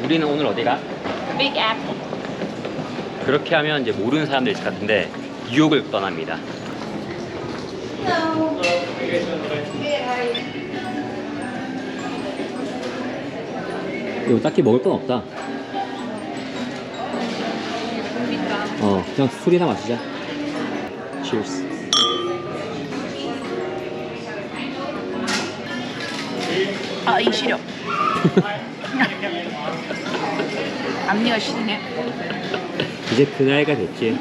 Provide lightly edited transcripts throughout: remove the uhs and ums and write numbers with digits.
우리는 오늘 어디가? Big Apple. 그렇게 하면 이제 모르는 사람들 있을 것 같은데 뉴욕을 떠납니다. 이거 딱히 먹을 건 없다. 그냥 술이나 마시자. Cheers. 아, 이 시력. 앞니가 시리네. 이제 그 나이가 됐지.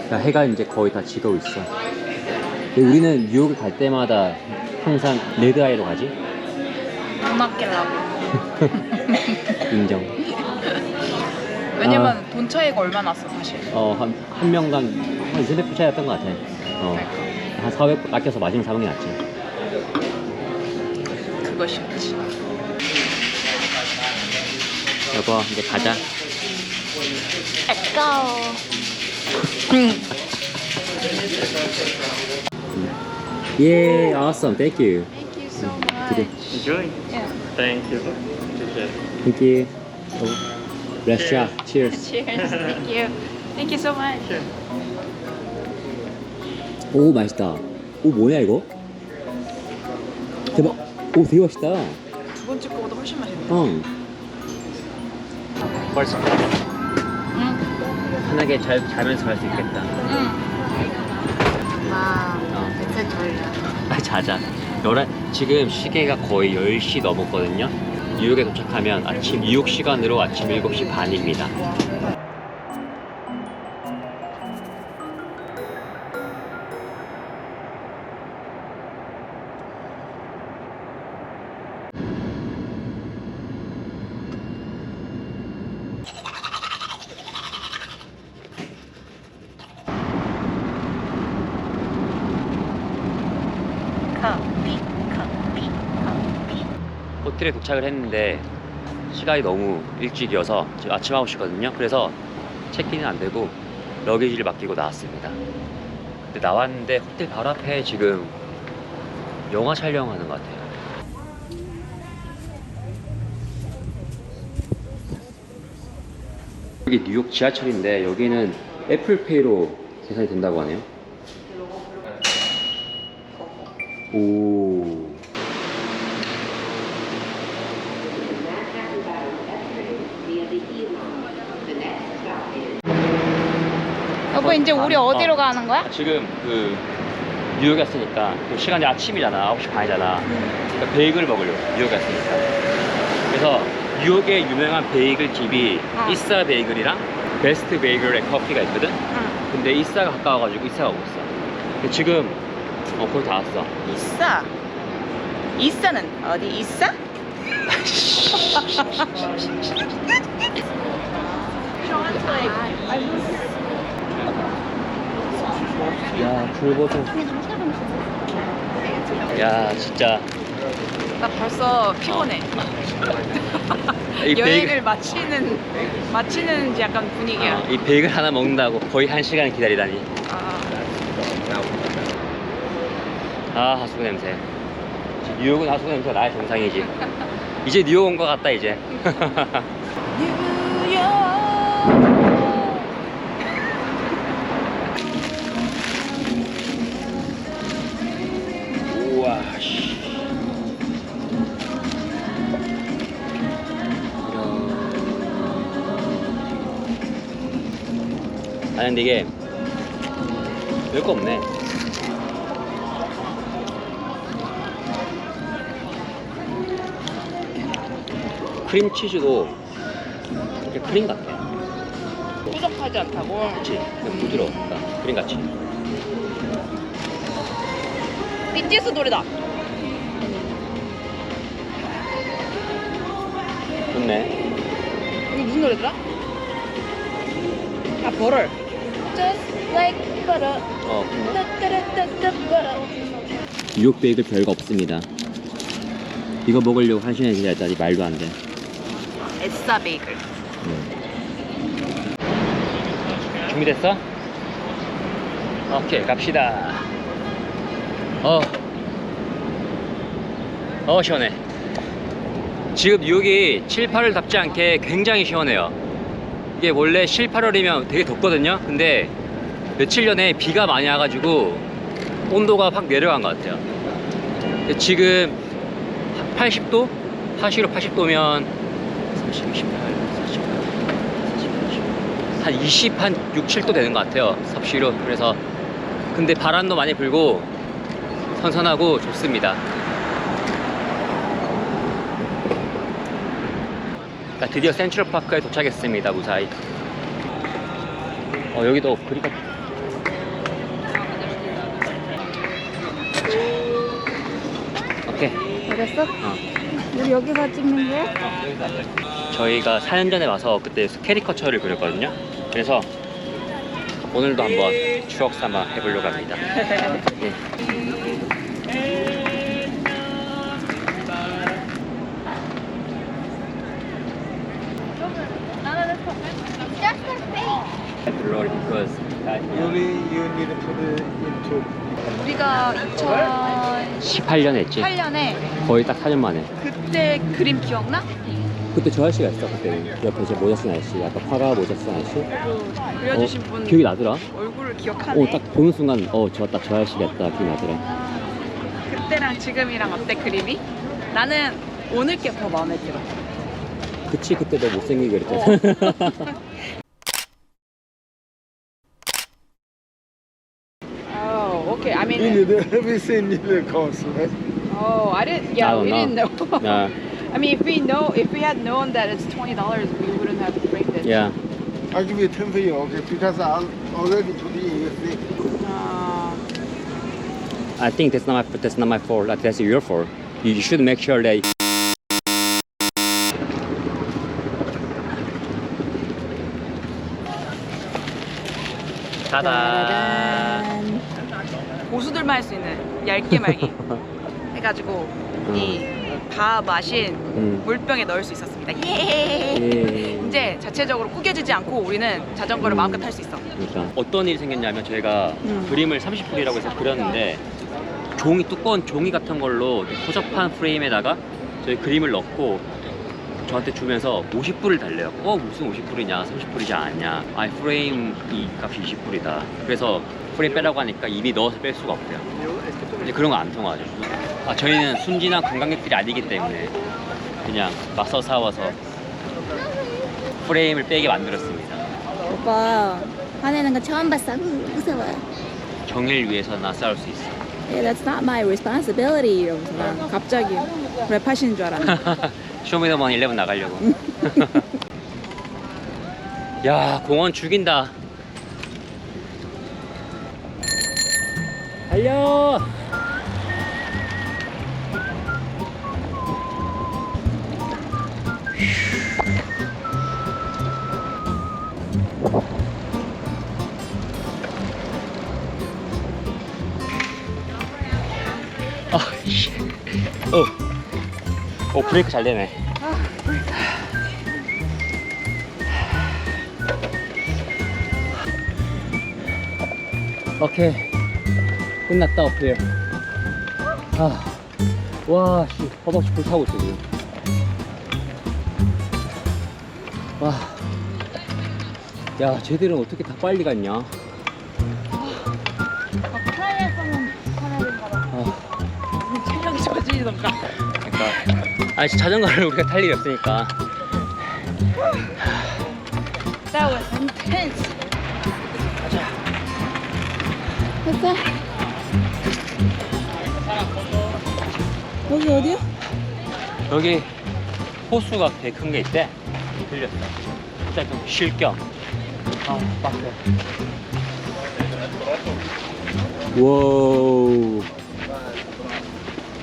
야, 해가 이제 거의 다 지고 있어. 우리는 뉴욕을 갈 때마다 항상 레드아이로 가지? 돈 아끼려고. 인정. 왜냐면 돈 차이가 얼마 났어 사실. 한 명당 한 200불 차이였던 것 같아. 한 400불 아껴서 마시면 사는 게 낫지. 그것이었지. 여보, 이제 가자. Let's go. 예, awesome. Thank you. Thank you so much. Enjoy. Yeah. Thank you. Thank you. Let's shot. Cheers. Cheers. Thank you. Thank you so much. 오, 맛있다. 오, 뭐냐 이거? 대박. 오, 되게 맛있다. 두 번째 거보다 훨씬 맛있네. 벌써 응. 편하게 자면서 갈 수 있겠다. 응. 와, 이제 졸려. 자자. 지금 시계가 거의 10시 넘었거든요. 뉴욕에 도착하면 뉴욕 시간으로 아침 7시 반입니다. 커피. 호텔에 도착을 했는데 시간이 너무 일찍이어서 지금 아침 9시거든요. 그래서 체크인은 안 되고 러기지를 맡기고 나왔습니다. 근데 나왔는데 호텔 바로 앞에 지금 영화 촬영하는 것 같아요. 여기 뉴욕 지하철인데 여기는 애플페이로 계산이 된다고 하네요. 오. 여보 이제 우리 어디로 가는 거야? 지금 뉴욕에 왔으니까 시간이 아침이잖아. 9시 반이잖아. 그러니까 베이글 먹으려고 뉴욕에 왔으니까. 그래서 뉴욕의 유명한 베이글 집이 이싸 베이글이랑 베스트 베이글의 커피가 있거든. 근데 이싸가 가까워가지고 이싸 가고 있어. 근데 지금 거의 다 왔어. 이싸. 이싸는 어디 이싸? 야, 귤보도. 야, 진짜. 나 벌써 피곤해. 이 여행을 마치는 약간 분위기야. 이 베이글 하나 먹는다고 거의 1시간 기다리다니. 하수구 냄새. 뉴욕은 하수구 냄새가 나의 정상이지. 이제 뉴욕 온 것 같다 이제. 뉴욕. 우와 씨. 아니 근데 이게 별거 없네. 크림치즈도 이렇게 크림 같아. 꾸덕하지 않다고. 그치? 부드러워. 그러니까 크림같이. BTS 노래다. 좋네. 이거 무슨 노래더라? 아, 버럴. Just like butter. 따따라따따 butter. 뉴욕 베이글 별거 없습니다. 이거 먹으려고 1시간에 기다렸다니 말도 안 돼. 에싸 베이글. 준비됐어? 오케이 갑시다. 시원해. 지금 뉴욕이 7, 8월답지 않게 굉장히 시원해요. 이게 원래 7, 8월이면 되게 덥거든요. 근데 며칠 전에 비가 많이 와가지고 온도가 확 내려간 것 같아요. 근데 지금 80도? 사시로 80도면 30, 28, 40, 한 20, 한 6, 7도 되는 것 같아요. 섭씨로. 그래서 근데 바람도 많이 불고 선선하고 좋습니다. 드디어 센트럴파크에 도착했습니다. 무사히. 여기도 그리가 오케이. 알겠어? 우리 여기서 찍는 거야? 저희가 4년 전에 와서 그때 캐리커처를 그렸거든요. 그래서 오늘도 한번 추억 삼아 해보려고 합니다. 네. You need to put it into. 우리가 18년 했지. 2008년에 거의 딱 4년 만에. 그때 그림 기억나? 그때 저 아저씨가 있어. 그때는 옆에 제 모자 쓴 아저씨, 약간 파가 모자 쓴 아저씨. 그려주신 분 기억이 나더라. 얼굴을 기억하네. 딱 보는 순간 저 아저씨겠다 기억이 나더라. 그때랑 지금이랑 어때 그림이? 나는 오늘 게 더 마음에 들어. 그치, 그때 너 못생기게 그랬잖아. Oh, okay. I mean, You need everything in the course, right? oh, I didn't. Yeah, I don't we didn't know. Yeah. I mean, if we had known that it's $20, we wouldn't have framed it. Yeah. I'll give you 10 for you, okay? Because I already today you see. I think that's not my fault. That's your fault. You should make sure that. 따단. 고수들만 할 수 있는 얇게 말기 해가지고 이 다 마신 물병에 넣을 수 있었습니다. 예. 이제 자체적으로 구겨지지 않고 우리는 자전거를 마음껏 탈 수 있어. 그러니까 어떤 일이 생겼냐면 저희가 그림을 30불이라고 해서 그렸는데 두꺼운 종이 같은 걸로 허접한 프레임에다가 저희 그림을 넣고 저한테 주면서 50불을 달래요. 무슨 50불이냐 30불이지 않냐. 프레임 이 값이 20불이다. 그래서 프레임 빼라고 하니까 이미 넣어서 뺄 수가 없대요. 이제 그런 거 안 통하죠. 저희는 순진한 관광객들이 아니기 때문에 그냥 맞서 싸워서 프레임을 빼게 만들었습니다. 오빠 화내는 거 처음 봤어. 무서워. 정의를 위해서 나 싸울 수 있어. Yeah, that's not my responsibility. 이러면서 난 갑자기 랩하시는 줄 알았네. 쇼미더머니 11 나가려고. 야, 공원 죽인다. 달려. 브레이크 잘 되네. 오케이, 끝났다. 어필. 와, 씨, 허벅지 불타고 있어 지금. 와, 야, 쟤들은 어떻게 다 빨리 갔냐? 편할 거면 편하든가 봐. 체력이 좋아지던가. 그러니까, 자전거를 우리가 탈 일이 없으니까. That was intense. 됐어? 여기 어디야? 여기 호수가 되게 큰 게 있대. 들렸어. 일단 좀 쉴 겸. 빡세. 와우.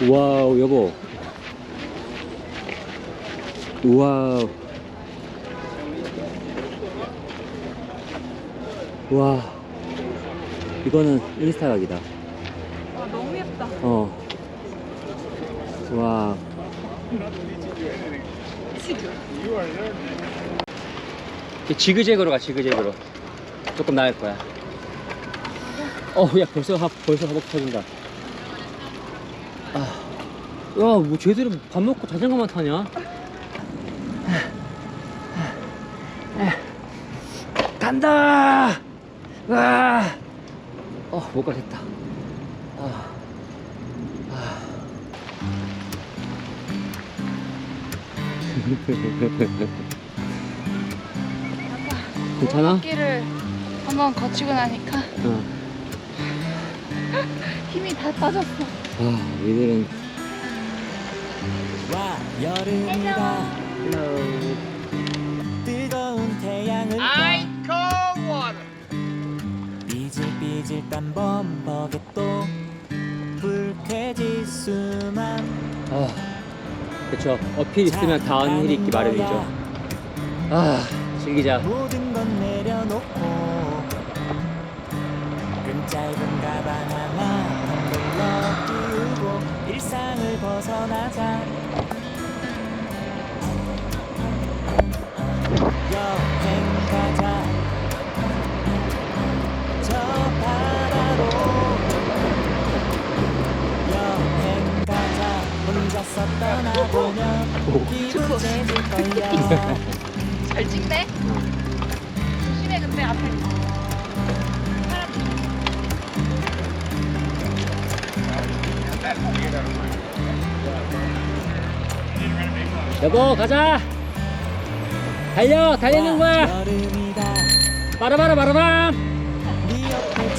와우, 여보. 와우. 와. 이거는 인스타 각이다. 너무 예쁘다. 와. 지그재그로 가, 지그재그로. 조금 나을 거야. 야, 벌써 허벅지 터진다. 뭐 쟤들은 밥 먹고 자전거만 타냐? 간다! 와! 못 가겠다. 괜찮아? 길을 한번 거치고 나니까 어. 힘이 다 빠졌어. 얘들은 와 여름이다 뜨거운 태양을 삐질삐질 딴 범벅에 또 불쾌지수만 그쵸. 어필 있으면 다운힐 있기 마련이죠. 즐기자. 모든 건 내려놓고 끈 짧은 가방 하나 텀블러 끼우고 일상을 벗어나자 여행 가자 저 바다로 여행 가자 혼자서 떠나보면 기분 재질걸요 잘 찍네. 조심해 근데 앞에. 여보, 가자! 달리는 거야! 여름이다 빠라바라바라밤! 네 옆에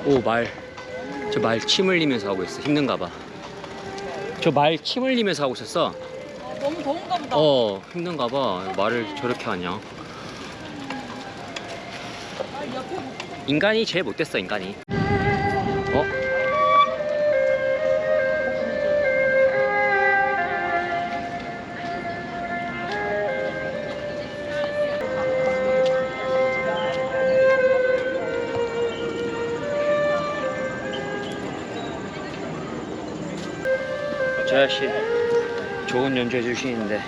친구를 저 말 침 흘리면서 하고 있어. 힘든가 봐. 저 말 침 흘리면서 하고 있었어. 너무 더운가 보다. 힘든가 봐. 말을 저렇게 하냐. 인간이 제일 못됐어, 인간이. 저 아저씨 좋은 연주 해주시는데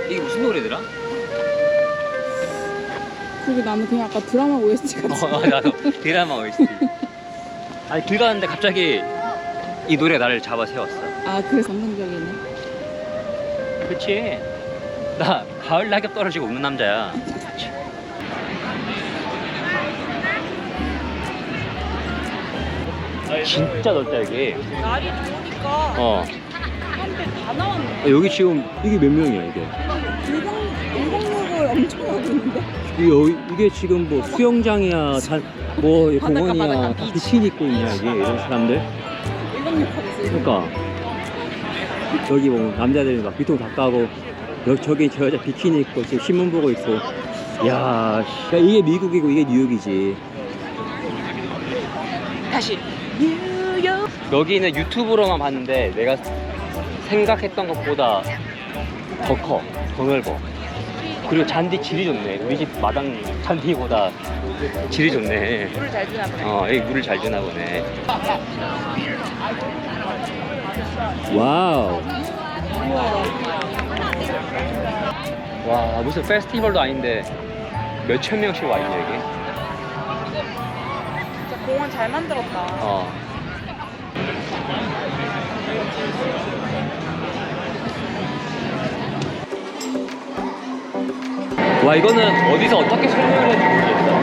이게 무슨 노래더라? 그리고 나는 그냥 아까 드라마 OST 같이. 나도 드라마 OST. 아니 길 가는데 갑자기 이 노래 나를 잡아 세웠어. 그래서 감동적이네. 그치? 나 가을 낙엽 떨어지고 웃는 남자야. 진짜 넓다 여기. 날이 좋으니까 사람들 다 나왔네. 여기 지금 이게 몇 명이야 이게? 일광욕을 엄청 하고 있는데. 이게 지금 뭐 수영장이야, 뭐 바닷가, 공원이야, 바닷가, 다 비치. 비키니 입고 있냐 이게 이런 사람들? 일광욕 하고 있어요. 그러니까 여기 뭐 남자들 막 뒤통 다 까고 저기 저 여자 비키니 입고 지금 신문 보고 있고. 야, 이게 미국이고 이게 뉴욕이지. 다시 뉴욕. 여기는 유튜브로만 봤는데 내가 생각했던 것보다 더 커, 더 넓어. 그리고 잔디 질이 좋네. 우리 집 마당 잔디보다 질이 좋네. 물을 잘 주나 보네. 여기 물을 잘 주나 보네. 와우. 와, 무슨 페스티벌도 아닌데 몇천 명씩 와 있네 여기. 진짜 공원 잘 만들었다. 와, 이거는 어디서 어떻게 설명을 해야 될지 모르겠어.